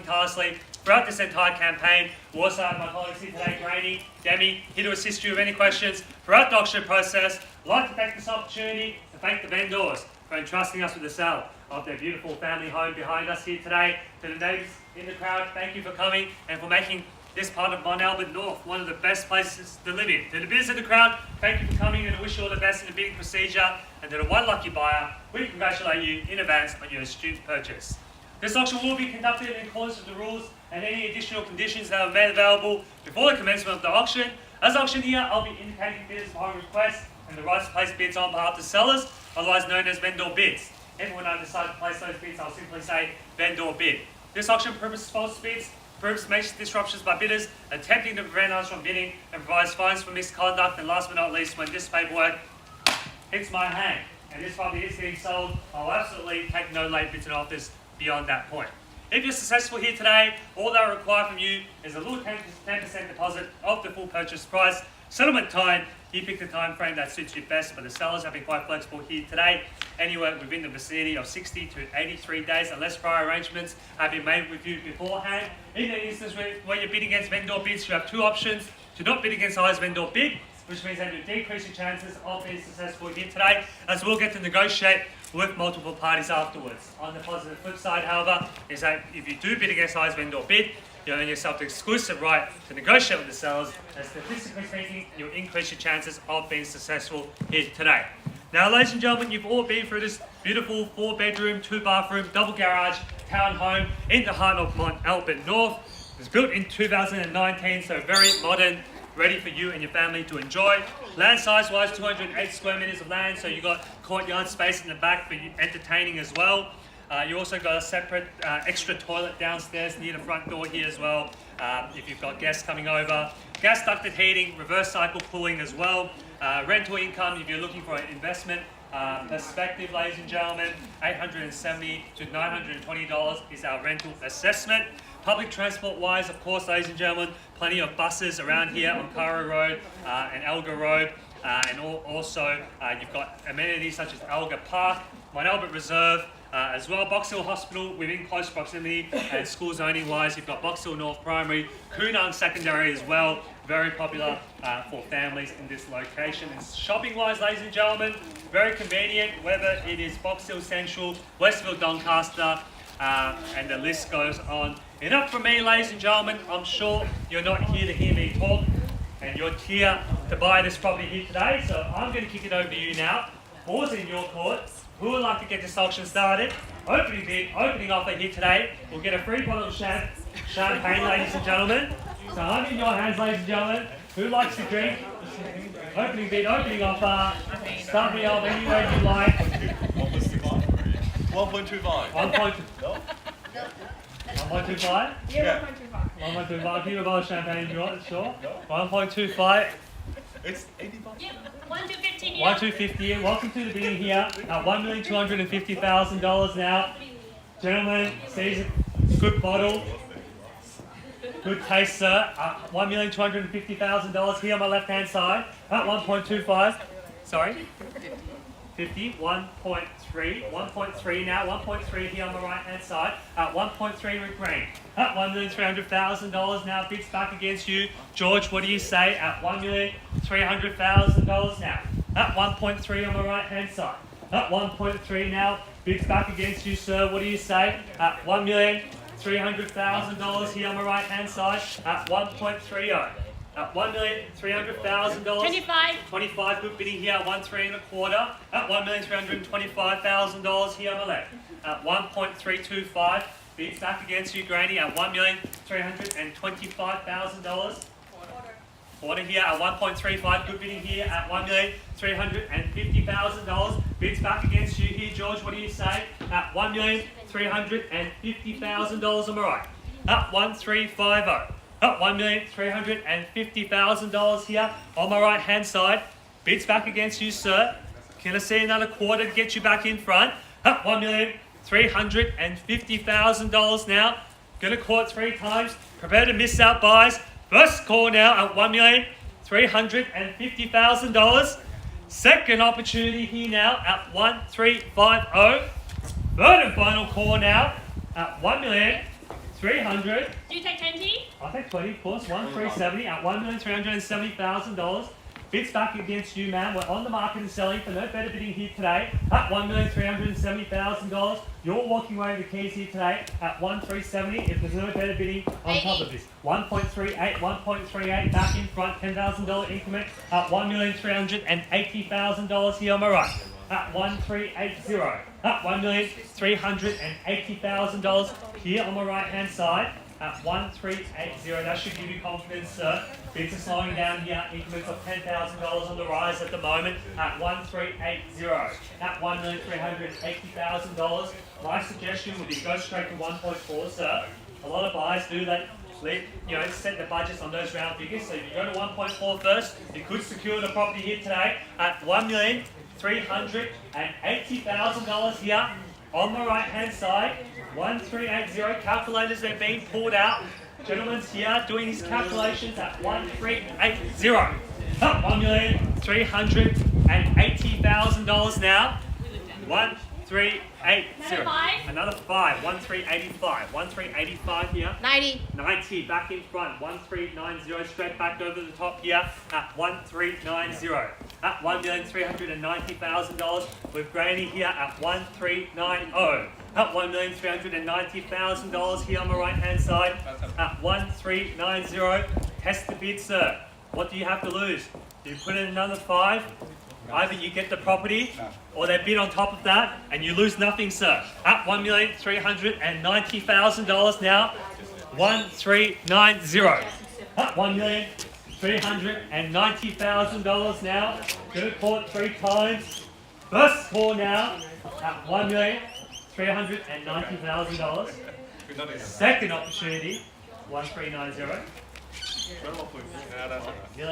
tirelessly throughout this entire campaign. We also have my colleagues here today, Grainy, Demi, here to assist you with any questions throughout the auction process. I'd like to take this opportunity to thank the vendors for entrusting us with the sale of their beautiful family home behind us here today. To the neighbours in the crowd, thank you for coming and for making this part of Mont North one of the best places to live in. To the bidders in the crowd, thank you for coming and I wish you all the best in the bidding procedure. And to the one lucky buyer, we congratulate you in advance on your astute purchase. This auction will be conducted in accordance with the rules and any additional conditions that are made available before the commencement of the auction. As auctioneer, I'll be indicating bidders by request and the right to place bids on behalf of the sellers, otherwise known as vendor bids. And when I decide to place those bids, I'll simply say vendor bid. This auction prohibits false bids, prohibits major disruptions by bidders, attempting to prevent us from bidding, and provides fines for misconduct. And last but not least, when this paperwork hits my hand and this property is getting sold, I'll absolutely take no late bids and offers beyond that point. If you're successful here today, all that I require from you is a little 10% deposit of the full purchase price. Settlement time, you pick the time frame that suits you best, but the sellers have been quite flexible here today, anywhere within the vicinity of 60 to 83 days, unless prior arrangements have been made with you beforehand. In the instance where you're bidding against vendor bids, you have two options: to not bid against the highest vendor bid, which means that you decrease your chances of being successful here today, as we'll get to negotiate with multiple parties afterwards. On the positive flip side, however, is that if you do bid against the highest vendor bid, you earn yourself the exclusive right to negotiate with the sellers, and statistically speaking, you'll increase your chances of being successful here today. Now, ladies and gentlemen, you've all been through this beautiful 4-bedroom, 2-bathroom, double garage townhome in the heart of Mont North. It was built in 2019, so very modern, ready for you and your family to enjoy. Land size wise, 208 square meters of land, so you've got courtyard space in the back for you entertaining as well. You also got a separate extra toilet downstairs near the front door here as well, if you've got guests coming over. Gas ducted heating, reverse cycle cooling as well. Rental income, if you're looking for an investment perspective, ladies and gentlemen, $870 to $920 is our rental assessment. Public transport wise, of course, ladies and gentlemen, plenty of buses around here on Cairo Road and Elgar Road. And also you've got amenities such as Elgar Park, Mont Albert Reserve, as well Box Hill Hospital within close proximity, and school zoning wise, you've got Box Hill North Primary, Kunang Secondary as well, very popular for families in this location. And shopping wise, ladies and gentlemen, very convenient, whether it is Box Hill Central, Westville Doncaster, and the list goes on. Enough from me, ladies and gentlemen. I'm sure you're not here to hear me talk, and you're here to buy this property here today, so I'm going to kick it over to you now. Ball's in your court. Who would like to get this auction started? Opening bid, opening offer here today. We'll get a free bottle of champagne, ladies and gentlemen. So I'm in your hands, ladies and gentlemen. Who likes to drink? Opening bid, opening offer. Start me off anywhere you like. 1.25. 1.25? Yeah. 1.25. Give me a bottle of champagne if you want, sure. 1.25. It's 80 bucks. Yep, 1,250 here. 1,250. Welcome to the bidding here at $1,250,000 now. Gentlemen, season, good bottle. Good taste, sir. $1,250,000 here on my left-hand side at 1.25. Sorry? 50, 1.3 now, 1.3 here on the right-hand side at 1.3 with green. At $1,300,000 now, bids back against you. George, what do you say at $1,300,000 now? At 1.3 on the right-hand side. At 1.3 now, bids back against you, sir. What do you say at $1,300,000 here on the right-hand side at 1.30? At $1,300,000. 25, good bidding here at 1.325. At $1,325,000 here on the left. At 1.325, bids back against you, Granny, at $1,325,000. Quarter here at 1.35, good bidding here at $1,350,000. Bids back against you here, George, what do you say? At $1,350,000 on the right. At 1.350. At $1,350,000 here on my right hand side. Bids back against you, sir. Can I see another quarter to get you back in front? At $1,350,000 now. Gonna court 3 times. Prepare to miss out buys. First call now at $1,350,000. Second opportunity here now at 1,350. Third and final call now at 300. Do you take 20? I'll take 20, of course. 1,370 at $1,370,000. Bids back against you, man. We're on the market and selling for no better bidding here today at $1,370,000. You're walking away with the keys here today at 1,370 if there's no better bidding on top of this. 1.38 back in front, $10,000 increment at $1,380,000 here on my right. At 1,380. At $1,380,000 here on my right hand side. At 1,380. That should give you confidence, sir. Bids are slowing down here. Increments of $10,000 on the rise at the moment at 1,380. At $1,380,000. My suggestion would be go straight to 1.4, sir. A lot of buyers do that. Set the budgets on those round figures. So if you go to 1.4 first, you could secure the property here today at $1,380,000 here on the right hand side. 1,380. Calculators are being pulled out. Gentleman's here doing his calculations at 1,380. $1,380,000 now. 1,380. Another 5. 1,385. 1,385 here. 90. 90 back in front. 1,390 straight back over the top here at 1,390. At $1,390,000 with Granny here at 1,390. At $1,390,000 here on the right hand side at 1,390. Test the bid, sir. What do you have to lose? Do you put in another 5? Either you get the property or they bid on top of that and you lose nothing, sir. At $1,390,000 now. 1,390. At $1,390,000 now. Go to court 3 times. First call now at $1,390,000. Second opportunity, 1,390. Really? You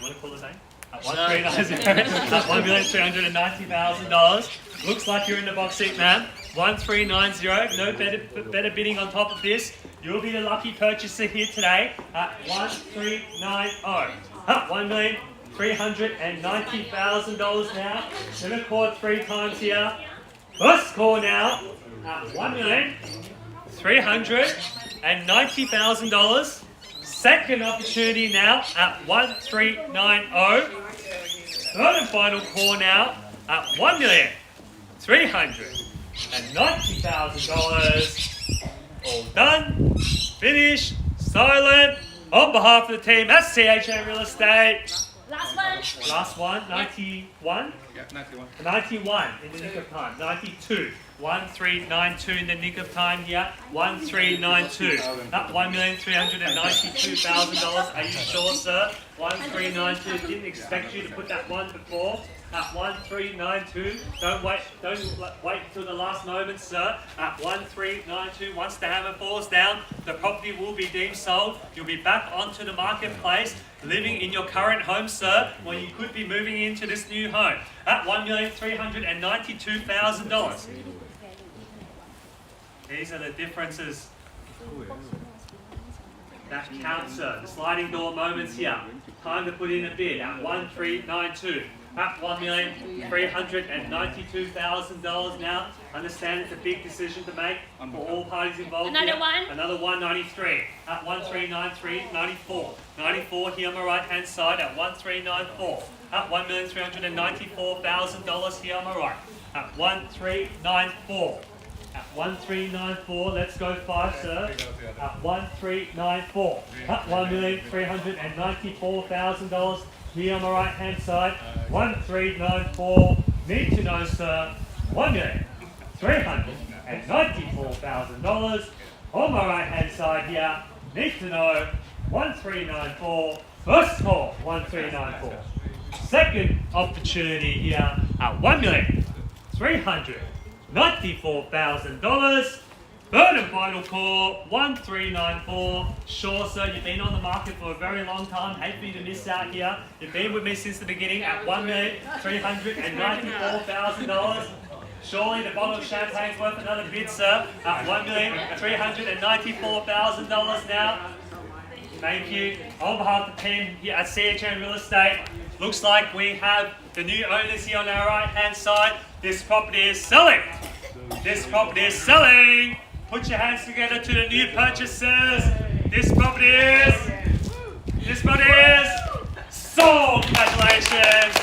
want to call the name? At 1,390. At $1,390,000. Looks like you're in the box seat, man. 1,390. No better bidding on top of this. You'll be the lucky purchaser here today at 1,390. At $1,390,000 now. Gonna call 3 times here. First call now at $1,390,000. Second opportunity now at 1,390. Third and final call now at $1,390,000. All done, finished, silent. On behalf of the team at CHA Real Estate. Last one. Last one, 91? Yeah, 91. 91 in the nick of time. 92. 1,392 in the nick of time here. 1,392. At $1,392,000. Are you sure, sir? 1,392. Didn't expect you to put that one before. At 1,392. Don't wait till the last moment, sir. At 1,392. Once the hammer falls down, the property will be deemed sold. You'll be back onto the marketplace, living in your current home, sir, when you could be moving into this new home. At $1,392,000. These are the differences that count, sir. The sliding door moments here. Time to put in a bid at 1,392. At $1,392,000 now. Understand it's a big decision to make for all parties involved. Another one. Another 193. At 1,393, 94. 94 here on the right hand side at 1,394. At $1,394,000 here on the right. At 1,394. At 1,394, let's go 5, sir. At 1,394. At $1,394,000 here on the right hand side. 1,394. Need to know, sir. $1,394,000 on my right hand side here. Need to know. 1,394. First call. 1,394. Second opportunity here at $1,394,000. Third and final call, 1,394. Sure, sir, you've been on the market for a very long time. Hate for you to miss out here. You've been with me since the beginning at $1,394,000. Surely the bottle of champagne's worth another bid, sir. At $1,394,000 now. Thank you. On behalf of the team here at CHN Real Estate, looks like we have the new owners here on our right hand side. This property is selling. This property is selling. Put your hands together to the new purchasers. This property is sold. Congratulations.